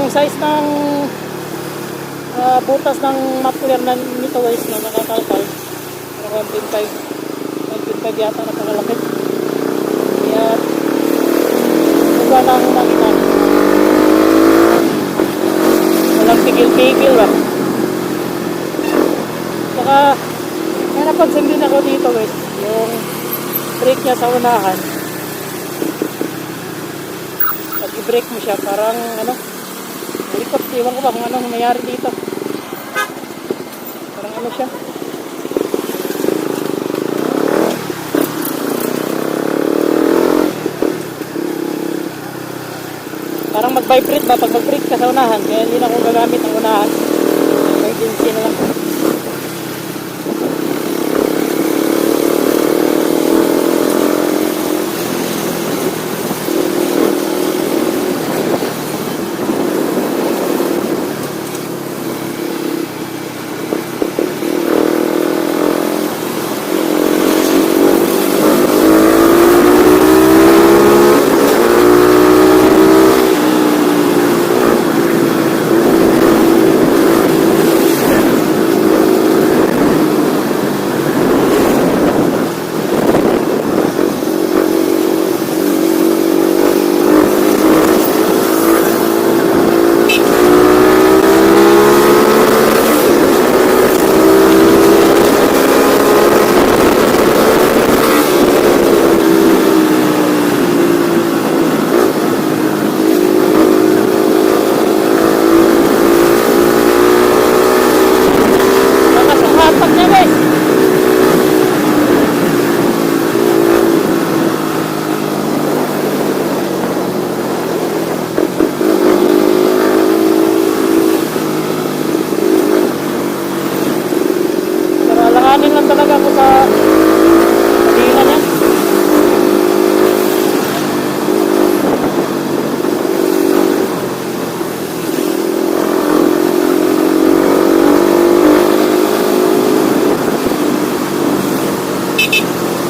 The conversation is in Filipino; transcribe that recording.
Yung size ng butas ng muffler na nito guys na nakakalkal. 1.5 yata na pakalapit. Kaya buka ng makina. Walang pigil-pigil ba. Saka may napansin din ako dito guys. Yung brake niya sa unahan. Pag i-brake mo siya parang ano, malikot. Iwan ko ba kung anong mayari dito. Parang ano siya. Parang mag-vibrate ba pag mag-brake ka sa unahan. Kaya hindi na ako gagamit ang unahan. Emergency na lang.